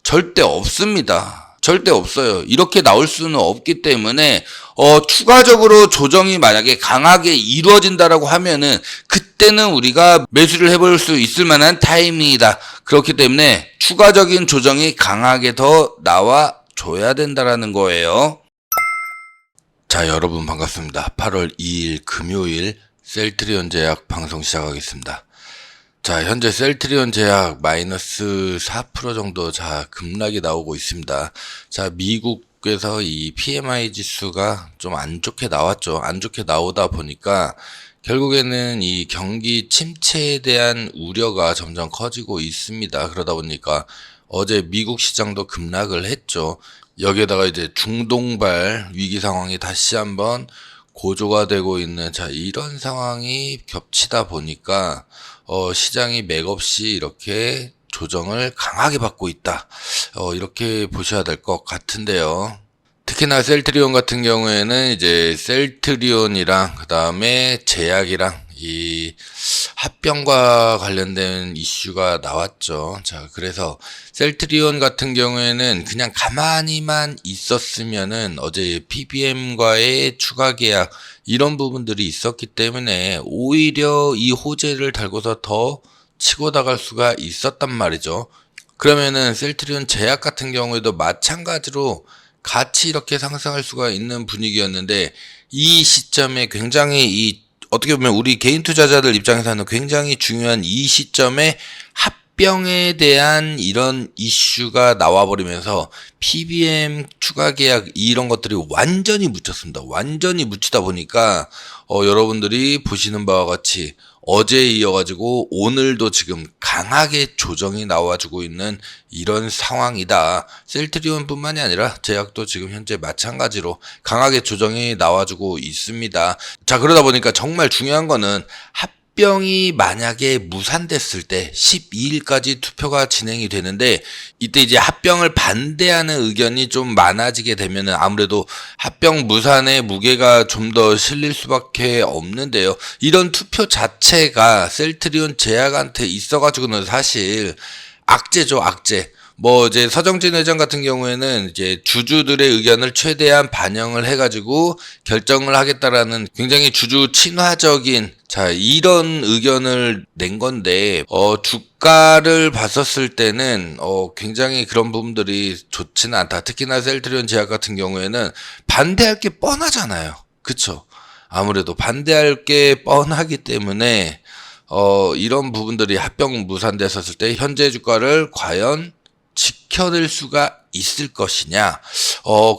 절대 없습니다. 절대 없어요. 이렇게 나올 수는 없기 때문에 추가적으로 조정이 만약에 강하게 이루어진다라고 하면은 그때는 우리가 매수를 해볼 수 있을 만한 타이밍이다. 그렇기 때문에 추가적인 조정이 강하게 더 나와줘야 된다라는 거예요. 자, 여러분 반갑습니다. 8월 2일 금요일 셀트리온 제약 방송 시작하겠습니다. 자, 현재 셀트리온 제약 마이너스 4% 정도 급락이 나오고 있습니다. 자, 미국에서 이 PMI 지수가 좀 안 좋게 나왔죠. 안 좋게 나오다 보니까 결국에는 이 경기 침체에 대한 우려가 점점 커지고 있습니다. 그러다 보니까 어제 미국 시장도 급락을 했죠. 여기에다가 이제 중동발 위기 상황이 다시 한번 고조가 되고 있는 이런 상황이 겹치다 보니까 시장이 맥없이 이렇게 조정을 강하게 받고 있다. 이렇게 보셔야 될 것 같은데요. 특히나 셀트리온 같은 경우에는 이제 셀트리온이랑 그 다음에 제약이랑 이 합병과 관련된 이슈가 나왔죠. 자, 그래서 셀트리온 같은 경우에는 그냥 가만히만 있었으면은 어제 PBM과의 추가 계약 이런 부분들이 있었기 때문에 오히려 이 호재를 달고서 더 치고 나갈 수가 있었단 말이죠. 그러면은 셀트리온 제약 같은 경우에도 마찬가지로 같이 이렇게 상승할 수가 있는 분위기였는데 이 시점에 굉장히 어떻게 보면 우리 개인 투자자들 입장에서는 굉장히 중요한 이 시점에 합병에 대한 이런 이슈가 나와버리면서 PBM 추가 계약 이런 것들이 완전히 묻혔습니다. 완전히 묻히다 보니까 여러분들이 보시는 바와 같이 어제에 이어가지고 오늘도 지금 강하게 조정이 나와주고 있는 이런 상황이다. 셀트리온 뿐만이 아니라 제약도 지금 현재 마찬가지로 강하게 조정이 나와주고 있습니다. 자, 그러다 보니까 정말 중요한 거는 합병이 만약에 무산됐을 때 12일까지 투표가 진행이 되는데 이때 이제 합병을 반대하는 의견이 좀 많아지게 되면은 아무래도 합병 무산의 무게가 좀 더 실릴 수밖에 없는데요. 이런 투표 자체가 셀트리온 제약한테 있어가지고는 사실 악재죠, 악재. 이제 서정진 회장 같은 경우에는 이제 주주들의 의견을 최대한 반영을 해가지고 결정을 하겠다라는 굉장히 주주 친화적인 이런 의견을 낸 건데, 주가를 봤었을 때는, 굉장히 그런 부분들이 좋지는 않다. 특히나 셀트리온 제약 같은 경우에는 반대할 게 뻔하잖아요. 그쵸? 아무래도 반대할 게 뻔하기 때문에, 이런 부분들이 합병 무산됐었을 때 현재 주가를 과연 지켜낼 수가 있을 것이냐.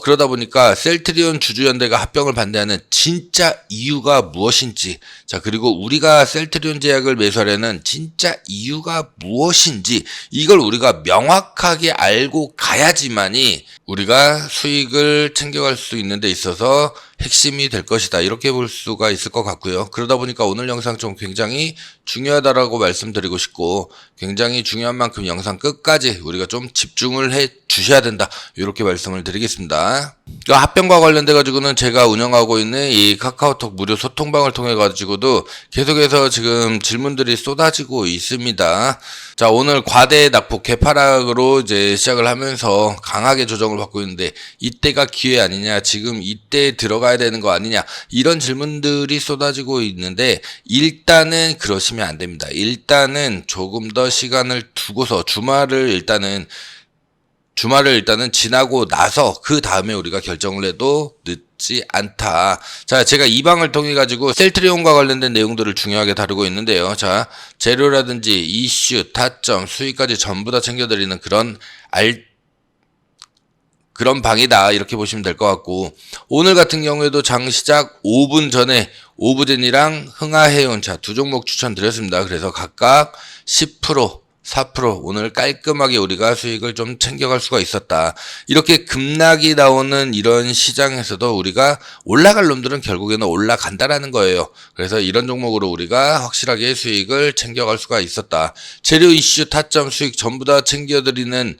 그러다 보니까 셀트리온 주주연대가 합병을 반대하는 진짜 이유가 무엇인지, 그리고 우리가 셀트리온 제약을 매수하려는 진짜 이유가 무엇인지, 이걸 우리가 명확하게 알고 가야지만이 우리가 수익을 챙겨갈 수 있는 데 있어서 핵심이 될 것이다. 이렇게 볼 수가 있을 것 같고요. 그러다 보니까 오늘 영상 좀 굉장히 중요하다라고 말씀드리고 싶고, 굉장히 중요한 만큼 영상 끝까지 우리가 좀 집중을 해 주셔야 된다. 이렇게 말씀을 드리겠습니다. 합병과 관련돼 가지고는 제가 운영하고 있는 이 카카오톡 무료 소통방을 통해 가지고도 계속해서 지금 질문들이 쏟아지고 있습니다. 자, 오늘 과대 낙폭 개파락으로 이제 시작을 하면서 강하게 조정을 받고 있는데 이때가 기회 아니냐, 지금 이때 들어가야 되는 거 아니냐, 이런 질문들이 쏟아지고 있는데 일단은 그러시면 안 됩니다. 일단은 조금 더 시간을 두고서 주말을 일단은 지나고 나서 그 다음에 우리가 결정을 해도 늦지 않다. 자, 제가 이 방을 통해 가지고 셀트리온과 관련된 내용들을 중요하게 다루고 있는데요. 자, 재료라든지 이슈, 타점, 수익까지 전부 다 챙겨드리는 그런 방이다. 이렇게 보시면 될 것 같고, 오늘 같은 경우에도 장 시작 5분 전에 오브젠이랑 흥하해운 두 종목 추천드렸습니다. 그래서 각각 10%, 4% 오늘 깔끔하게 우리가 수익을 좀 챙겨갈 수가 있었다. 이렇게 급락이 나오는 이런 시장에서도 우리가 올라갈 놈들은 결국에는 올라간다라는 거예요. 그래서 이런 종목으로 우리가 확실하게 수익을 챙겨갈 수가 있었다. 재료 이슈, 타점, 수익 전부 다 챙겨드리는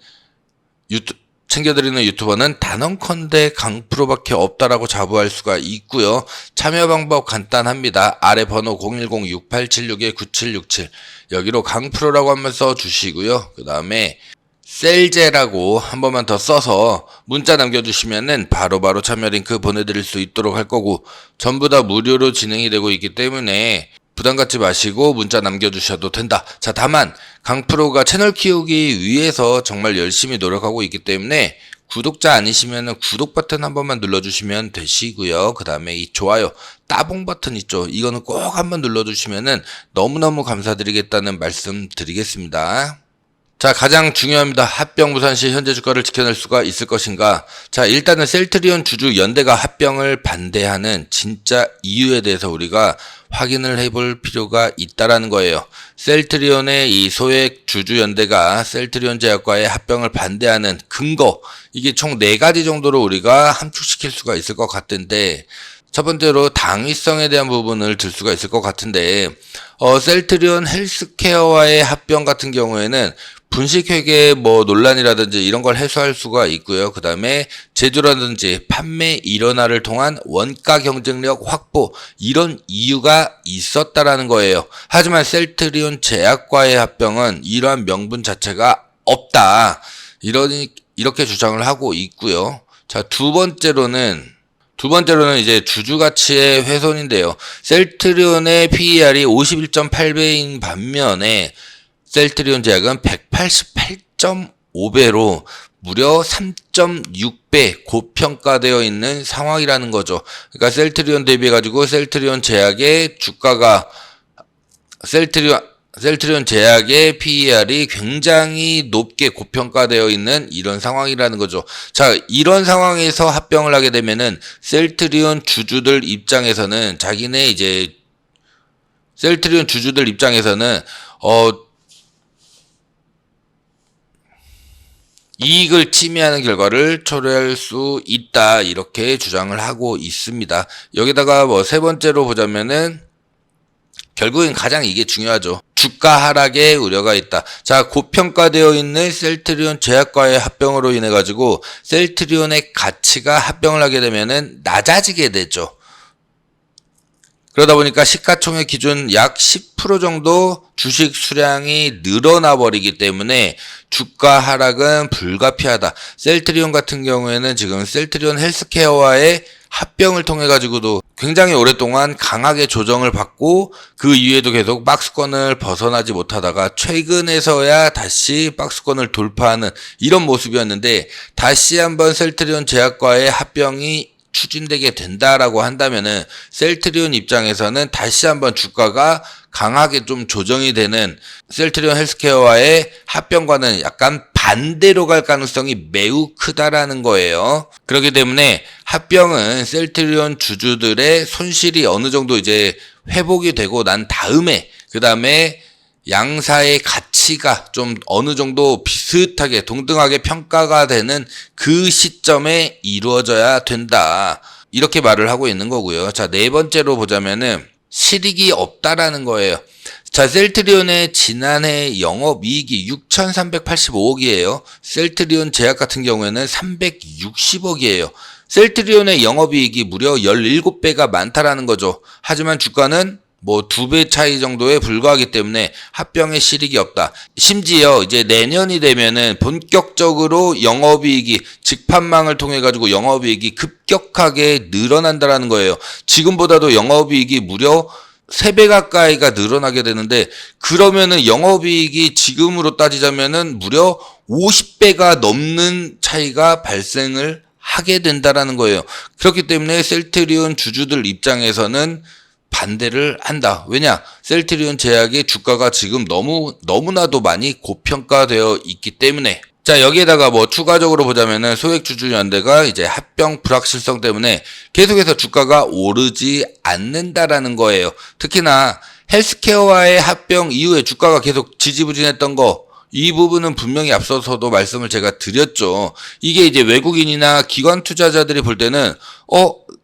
챙겨드리는 유튜버는 단언컨대 강프로밖에 없다라고 자부할 수가 있고요. 참여 방법 간단합니다. 아래 번호 010-6876-9767 여기로 강프로라고 한번 써주시고요. 그 다음에 셀제라고 한 번만 더 써서 문자 남겨주시면은 바로바로 참여 링크 보내드릴 수 있도록 할 거고, 전부 다 무료로 진행이 되고 있기 때문에 부담 갖지 마시고 문자 남겨주셔도 된다. 자, 다만 강프로가 채널 키우기 위해서 정말 열심히 노력하고 있기 때문에 구독자 아니시면 구독 버튼 한 번만 눌러주시면 되시고요. 그 다음에 이 좋아요 따봉 버튼 있죠, 이거는 꼭 한번 눌러주시면은 너무너무 감사드리겠다는 말씀 드리겠습니다. 자, 가장 중요합니다. 합병 무산 시 현재 주가를 지켜낼 수가 있을 것인가. 자, 일단은 셀트리온 주주 연대가 합병을 반대하는 진짜 이유에 대해서 우리가 확인을 해볼 필요가 있다라는 거예요. 셀트리온의 이 소액 주주 연대가 셀트리온 제약과의 합병을 반대하는 근거, 이게 총 4가지 정도로 우리가 함축시킬 수가 있을 것 같은데, 첫 번째로 당위성에 대한 부분을 들 수가 있을 것 같은데, 셀트리온 헬스케어와의 합병 같은 경우에는 분식회계 논란이라든지 이런 걸 해소할 수가 있고요. 그 다음에 제조라든지 판매 일원화를 통한 원가 경쟁력 확보, 이런 이유가 있었다라는 거예요. 하지만 셀트리온 제약과의 합병은 이러한 명분 자체가 없다, 이렇게 주장을 하고 있고요. 자, 두 번째로는 이제 주주 가치의 훼손인데요. 셀트리온의 PER이 51.8배인 반면에 셀트리온 제약은 188.5배로 무려 3.6배 고평가되어 있는 상황이라는 거죠. 그러니까 셀트리온 대비해가지고 셀트리온 제약의 주가가, 셀트리온 제약의 PER이 굉장히 높게 고평가되어 있는 이런 상황이라는 거죠. 자, 이런 상황에서 합병을 하게 되면은 셀트리온 주주들 입장에서는 이익을 침해하는 결과를 초래할 수 있다, 이렇게 주장을 하고 있습니다. 여기다가 세 번째로 보자면은 결국엔 가장 이게 중요하죠. 주가 하락의 우려가 있다. 자, 고평가되어 있는 셀트리온 제약과의 합병으로 인해 가지고 셀트리온의 가치가 합병을 하게 되면은 낮아지게 되죠. 그러다 보니까 시가총액 기준 약 10% 정도 주식 수량이 늘어나 버리기 때문에 주가 하락은 불가피하다. 셀트리온 같은 경우에는 지금 셀트리온 헬스케어와의 합병을 통해 가지고도 굉장히 오랫동안 강하게 조정을 받고 그 이후에도 계속 박스권을 벗어나지 못하다가 최근에서야 다시 박스권을 돌파하는 이런 모습이었는데, 다시 한번 셀트리온 제약과의 합병이 추진되게 된다라고 한다면은 셀트리온 입장에서는 다시 한번 주가가 강하게 좀 조정이 되는, 셀트리온 헬스케어와의 합병과는 약간 반대로 갈 가능성이 매우 크다라는 거예요. 그렇기 때문에 합병은 셀트리온 주주들의 손실이 어느 정도 이제 회복이 되고 난 다음에, 그 다음에 양사의 가치가 좀 어느 정도 비슷하게 동등하게 평가가 되는 그 시점에 이루어져야 된다, 이렇게 말을 하고 있는 거고요. 자, 네 번째로 보자면은 실익이 없다라는 거예요. 자, 셀트리온의 지난해 영업이익이 6,385억이에요. 셀트리온 제약 같은 경우에는 360억이에요. 셀트리온의 영업이익이 무려 17배가 많다라는 거죠. 하지만 주가는 2배 차이 정도에 불과하기 때문에 합병의 실익이 없다. 심지어 이제 내년이 되면은 본격적으로 영업이익이, 직판망을 통해 가지고 영업이익이 급격하게 늘어난다라는 거예요. 지금보다도 영업이익이 무려 3배 가까이가 늘어나게 되는데, 그러면은 영업이익이 지금으로 따지자면은 무려 50배가 넘는 차이가 발생을 하게 된다라는 거예요. 그렇기 때문에 셀트리온 주주들 입장에서는 반대를 한다. 왜냐? 셀트리온 제약의 주가가 지금 너무나도 많이 고평가되어 있기 때문에. 자, 여기에다가 추가적으로 보자면은 소액주주연대가 이제 합병 불확실성 때문에 계속해서 주가가 오르지 않는다라는 거예요. 특히나 헬스케어와의 합병 이후에 주가가 계속 지지부진했던 거, 이 부분은 분명히 앞서서도 말씀을 제가 드렸죠. 이게 이제 외국인이나 기관 투자자들이 볼 때는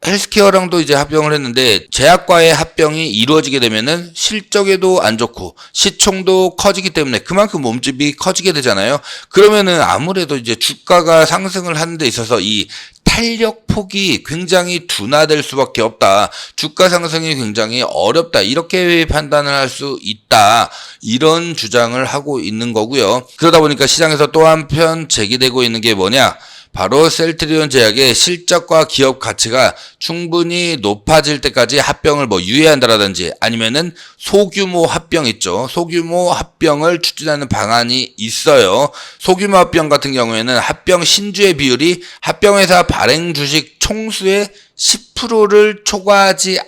헬스케어랑도 이제 합병을 했는데 제약과의 합병이 이루어지게 되면은 실적에도 안 좋고 시총도 커지기 때문에 그만큼 몸집이 커지게 되잖아요. 그러면은 아무래도 이제 주가가 상승을 하는 데 있어서 이 탄력폭이 굉장히 둔화될 수밖에 없다. 주가 상승이 굉장히 어렵다. 이렇게 판단을 할 수 있다. 이런 주장을 하고 있는 거고요. 그러다 보니까 시장에서 또 한편 제기되고 있는 게 뭐냐? 바로 셀트리온 제약의 실적과 기업 가치가 충분히 높아질 때까지 합병을 유예한다라든지 아니면은 소규모 합병 있죠. 소규모 합병을 추진하는 방안이 있어요. 소규모 합병 같은 경우에는 합병 신주의 비율이 합병회사 발행 주식 총수의 10%를 초과하지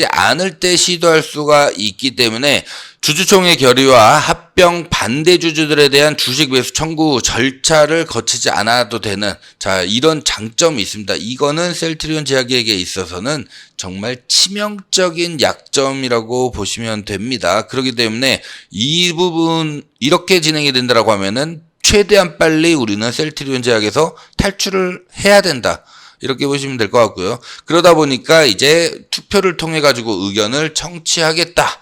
않을 때 시도할 수가 있기 때문에 주주총회 결의와 합병 반대 주주들에 대한 주식 매수 청구 절차를 거치지 않아도 되는 이런 장점이 있습니다. 이거는 셀트리온 제약에게 있어서는 정말 치명적인 약점이라고 보시면 됩니다. 그렇기 때문에 이 부분 이렇게 진행이 된다라고 하면은 최대한 빨리 우리는 셀트리온 제약에서 탈출을 해야 된다. 이렇게 보시면 될 것 같고요. 그러다 보니까 이제 투표를 통해 가지고 의견을 청취하겠다.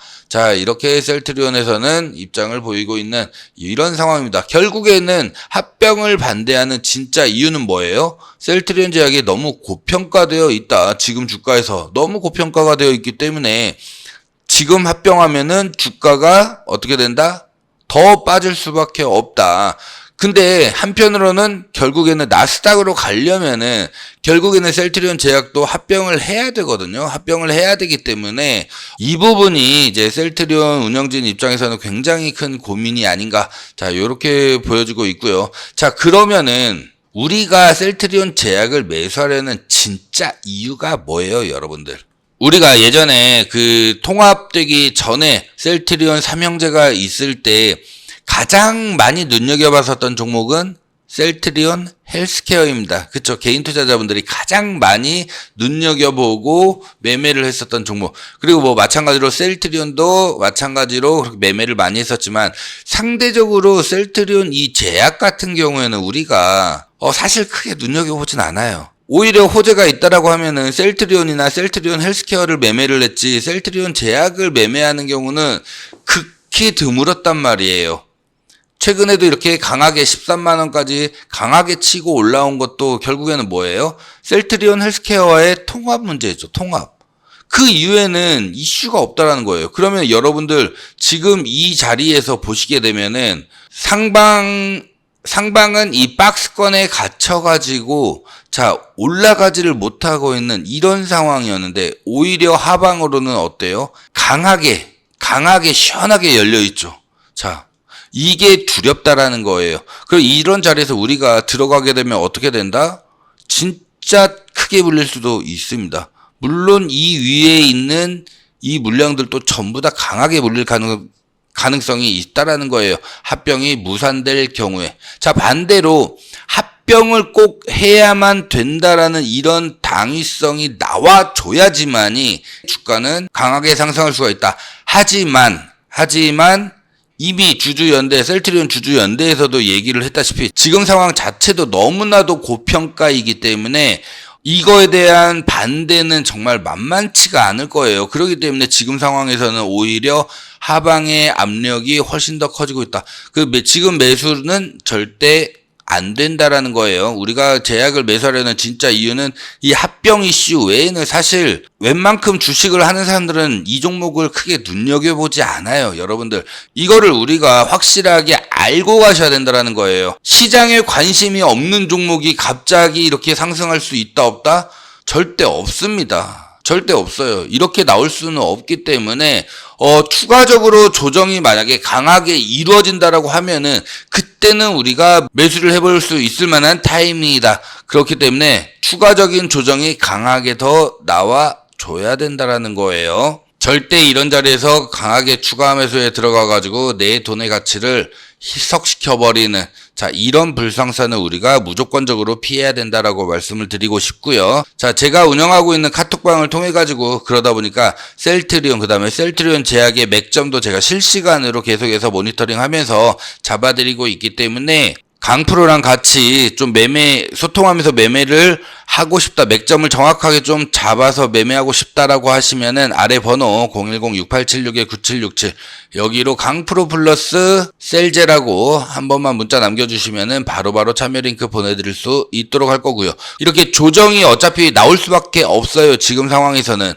이렇게 셀트리온에서는 입장을 보이고 있는 이런 상황입니다. 결국에는 합병을 반대하는 진짜 이유는 뭐예요? 셀트리온 제약이 너무 고평가되어 있다. 지금 주가에서 너무 고평가가 되어 있기 때문에 지금 합병하면은 주가가 어떻게 된다? 더 빠질 수밖에 없다. 근데 한편으로는 결국에는 나스닥으로 가려면은 결국에는 셀트리온 제약도 합병을 해야 되거든요. 합병을 해야 되기 때문에 이 부분이 이제 셀트리온 운영진 입장에서는 굉장히 큰 고민이 아닌가. 요렇게 보여지고 있고요. 그러면은 우리가 셀트리온 제약을 매수하려는 진짜 이유가 뭐예요, 여러분들? 우리가 예전에 그 통합되기 전에 셀트리온 삼형제가 있을 때 가장 많이 눈여겨봤었던 종목은 셀트리온 헬스케어입니다. 그쵸? 개인 투자자분들이 가장 많이 눈여겨보고 매매를 했었던 종목. 그리고 마찬가지로 셀트리온도 마찬가지로 그렇게 매매를 많이 했었지만 상대적으로 셀트리온 이 제약 같은 경우에는 우리가 사실 크게 눈여겨보진 않아요. 오히려 호재가 있다라고 하면은 셀트리온이나 셀트리온 헬스케어를 매매를 했지 셀트리온 제약을 매매하는 경우는 극히 드물었단 말이에요. 최근에도 이렇게 강하게 13만원까지 강하게 치고 올라온 것도 결국에는 뭐예요? 셀트리온 헬스케어와의 통합 문제죠. 통합. 그 이후에는 이슈가 없다라는 거예요. 그러면 여러분들 지금 이 자리에서 보시게 되면은 상방은 이 박스권에 갇혀가지고 올라가지를 못하고 있는 이런 상황이었는데 오히려 하방으로는 어때요? 강하게 시원하게 열려있죠. 이게 두렵다라는 거예요. 그리고 이런 자리에서 우리가 들어가게 되면 어떻게 된다? 진짜 크게 물릴 수도 있습니다. 물론 이 위에 있는 이 물량들도 전부 다 강하게 물릴 가능성이 있다라는 거예요. 합병이 무산될 경우에. 반대로 합병을 꼭 해야만 된다라는 이런 당위성이 나와줘야지만이 주가는 강하게 상승할 수가 있다. 하지만 이미 셀트리온 주주연대에서도 얘기를 했다시피 지금 상황 자체도 너무나도 고평가이기 때문에 이거에 대한 반대는 정말 만만치가 않을 거예요. 그렇기 때문에 지금 상황에서는 오히려 하방의 압력이 훨씬 더 커지고 있다. 지금 매수는 절대 안 된다라는 거예요. 우리가 제약을 매수하려는 진짜 이유는 이 합병 이슈 외에는 사실 웬만큼 주식을 하는 사람들은 이 종목을 크게 눈여겨보지 않아요. 여러분들 이거를 우리가 확실하게 알고 가셔야 된다라는 거예요. 시장에 관심이 없는 종목이 갑자기 이렇게 상승할 수 있다 없다? 절대 없습니다. 절대 없어요. 이렇게 나올 수는 없기 때문에 추가적으로 조정이 만약에 강하게 이루어진다라고 하면은 그때는 우리가 매수를 해볼 수 있을 만한 타이밍이다. 그렇기 때문에 추가적인 조정이 강하게 더 나와줘야 된다라는 거예요. 절대 이런 자리에서 강하게 추가 매수에 들어가가지고 내 돈의 가치를 희석시켜버리는, 자, 이런 불상사는 우리가 무조건적으로 피해야 된다라고 말씀을 드리고 싶고요. 자, 제가 운영하고 있는 카톡방을 통해 가지고 그러다 보니까 셀트리온, 그 다음에 셀트리온 제약의 맥점도 제가 실시간으로 계속해서 모니터링 하면서 잡아드리고 있기 때문에 강프로랑 같이 좀 소통하면서 매매를 하고 싶다, 맥점을 정확하게 좀 잡아서 매매하고 싶다라고 하시면은 아래 번호 010-6876-9767 여기로 강프로 플러스 셀제라고 한 번만 문자 남겨주시면은 바로바로 참여 링크 보내드릴 수 있도록 할 거고요. 이렇게 조정이 어차피 나올 수밖에 없어요. 지금 상황에서는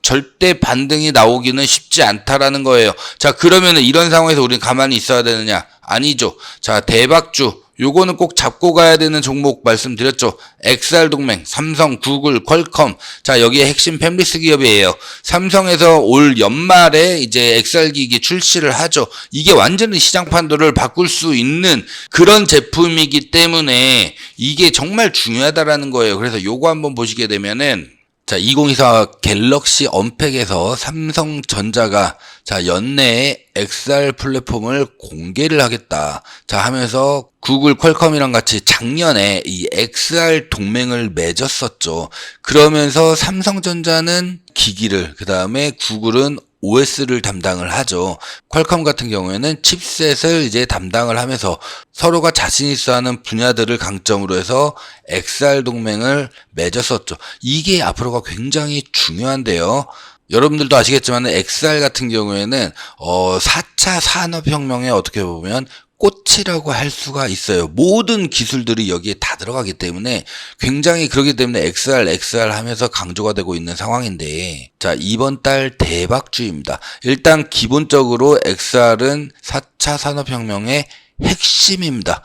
절대 반등이 나오기는 쉽지 않다라는 거예요. 자, 그러면은 이런 상황에서 우리는 가만히 있어야 되느냐? 아니죠. 자, 대박주. 요거는 꼭 잡고 가야 되는 종목 말씀드렸죠. XR 동맹, 삼성, 구글, 퀄컴. 자, 여기에 핵심 팹리스 기업이에요. 삼성에서 올 연말에 이제 XR 기기 출시를 하죠. 이게 완전히 시장 판도를 바꿀 수 있는 그런 제품이기 때문에 이게 정말 중요하다라는 거예요. 그래서 요거 한번 보시게 되면은, 자, 2024 갤럭시 언팩에서 삼성전자가 자, 연내에 XR 플랫폼을 공개를 하겠다. 자, 하면서 구글, 퀄컴이랑 같이 작년에 이 XR 동맹을 맺었었죠. 그러면서 삼성전자는 기기를, 그 다음에 구글은 OS를 담당을 하죠. 퀄컴 같은 경우에는 칩셋을 이제 담당을 하면서 서로가 자신 있어 하는 분야들을 강점으로 해서 XR 동맹을 맺었었죠. 이게 앞으로가 굉장히 중요한데요. 여러분들도 아시겠지만 XR 같은 경우에는 4차 산업혁명에 어떻게 보면 꽃이라고 할 수가 있어요. 모든 기술들이 여기에 다 들어가기 때문에 굉장히 그렇기 때문에 XR 하면서 강조가 되고 있는 상황인데, 자, 이번 달 대박주입니다. 일단 기본적으로 XR은 4차 산업혁명의 핵심입니다.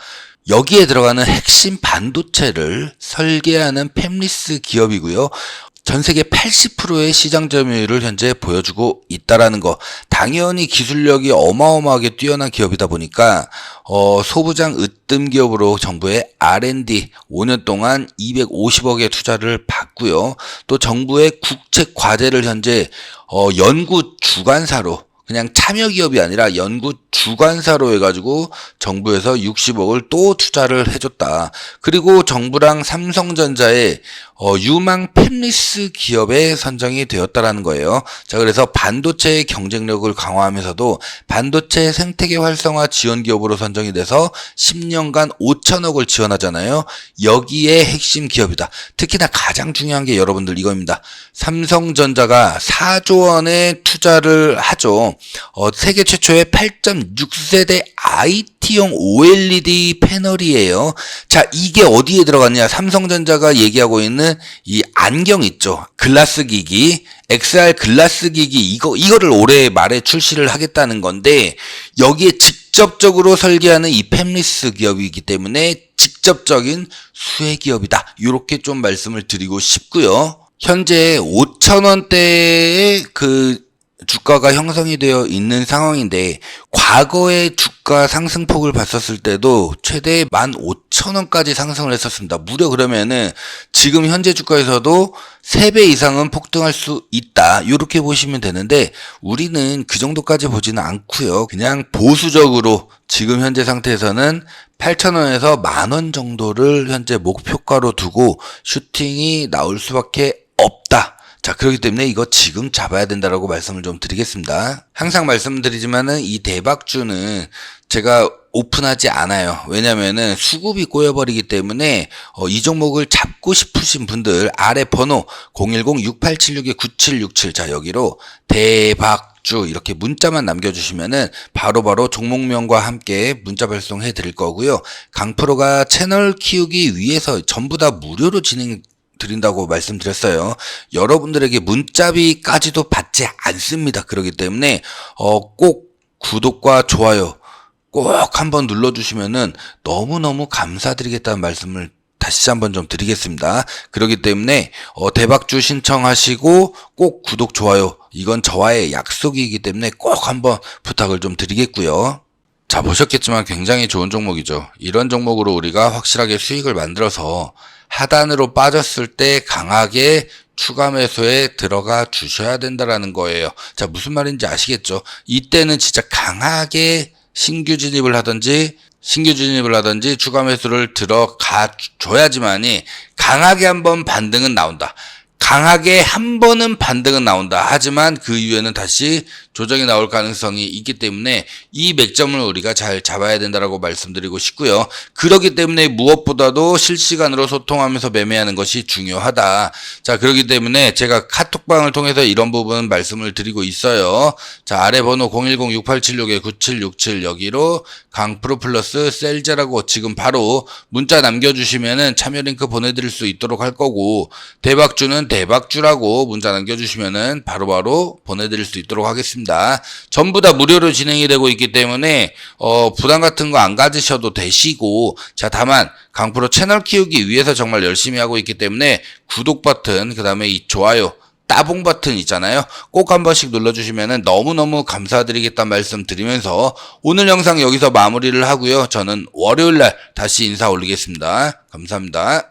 여기에 들어가는 핵심 반도체를 설계하는 팹리스 기업이고요. 전 세계 80%의 시장 점유율을 현재 보여주고 있다라는 거. 당연히 기술력이 어마어마하게 뛰어난 기업이다 보니까 소부장 으뜸 기업으로 정부의 R&D 5년 동안 250억의 투자를 받고요. 또 정부의 국책 과제를 현재 연구 주관사로, 그냥 참여 기업이 아니라 연구 주관사로 해가지고 정부에서 60억을 또 투자를 해줬다. 그리고 정부랑 삼성전자의 유망 팹리스 기업에 선정이 되었다라는 거예요. 자, 그래서 반도체의 경쟁력을 강화하면서도 반도체 생태계 활성화 지원 기업으로 선정이 돼서 10년간 5천억을 지원하잖아요. 여기에 핵심 기업이다. 특히나 가장 중요한 게 여러분들 이겁니다. 삼성전자가 4조 원의 투자를 하죠. 세계 최초의 8.6세대 IT용 OLED 패널이에요. 자, 이게 어디에 들어갔냐? 삼성전자가 얘기하고 있는 이 안경 있죠. 글라스 기기, XR 글라스 기기, 이거를 올해 말에 출시를 하겠다는 건데, 여기에 직접적으로 설계하는 이 팹리스 기업이기 때문에 직접적인 수혜 기업이다. 이렇게 좀 말씀을 드리고 싶고요. 현재 5,000원대의 주가가 형성이 되어 있는 상황인데, 과거의 주가 상승폭을 봤었을 때도 최대 15,000원까지 상승을 했었습니다. 무려 그러면은 지금 현재 주가에서도 3배 이상은 폭등할 수 있다. 이렇게 보시면 되는데, 우리는 그 정도까지 보지는 않고요. 그냥 보수적으로 지금 현재 상태에서는 8,000원에서 10,000원 정도를 현재 목표가로 두고 슈팅이 나올 수밖에 없다. 자, 그렇기 때문에 이거 지금 잡아야 된다라고 말씀을 좀 드리겠습니다. 항상 말씀드리지만은 이 대박주는 제가 오픈하지 않아요. 왜냐면은 수급이 꼬여버리기 때문에 이 종목을 잡고 싶으신 분들 아래 번호 010-6876-9767 자, 여기로 대박주 이렇게 문자만 남겨주시면은 바로바로 종목명과 함께 문자 발송해 드릴 거고요. 강프로가 채널 키우기 위해서 전부 다 무료로 드린다고 말씀드렸어요. 여러분들에게 문자비까지도 받지 않습니다. 그렇기 때문에 꼭 구독과 좋아요 꼭 한번 눌러주시면은 너무너무 감사드리겠다는 말씀을 다시 한번 좀 드리겠습니다. 그렇기 때문에 대박주 신청하시고 꼭 구독, 좋아요, 이건 저와의 약속이기 때문에 꼭 한번 부탁을 좀 드리겠고요. 자, 보셨겠지만 굉장히 좋은 종목이죠. 이런 종목으로 우리가 확실하게 수익을 만들어서 하단으로 빠졌을 때 강하게 추가 매수에 들어가 주셔야 된다라는 거예요. 자, 무슨 말인지 아시겠죠? 이때는 진짜 강하게 신규 진입을 하든지 추가 매수를 들어가 줘야지만이 강하게 한번 반등은 나온다. 강하게 한 번은 반등은 나온다. 하지만 그 이후에는 다시 조정이 나올 가능성이 있기 때문에 이 맥점을 우리가 잘 잡아야 된다라고 말씀드리고 싶고요. 그렇기 때문에 무엇보다도 실시간으로 소통하면서 매매하는 것이 중요하다. 자, 그렇기 때문에 제가 카톡방을 통해서 이런 부분 말씀을 드리고 있어요. 자, 아래 번호 010-6876-9767 여기로 강프로 플러스 셀제라고 지금 바로 문자 남겨주시면은 참여 링크 보내드릴 수 있도록 할 거고, 대박주는 대박주라고 문자 남겨주시면은 바로바로 보내드릴 수 있도록 하겠습니다. 전부 다 무료로 진행이 되고 있기 때문에 부담 같은 거 안 가지셔도 되시고, 자, 다만 강프로 채널 키우기 위해서 정말 열심히 하고 있기 때문에 구독 버튼, 그 다음에 이 좋아요 따봉 버튼 있잖아요. 꼭 한 번씩 눌러주시면 너무너무 감사드리겠다는 말씀 드리면서 오늘 영상 여기서 마무리를 하고요. 저는 월요일날 다시 인사 올리겠습니다. 감사합니다.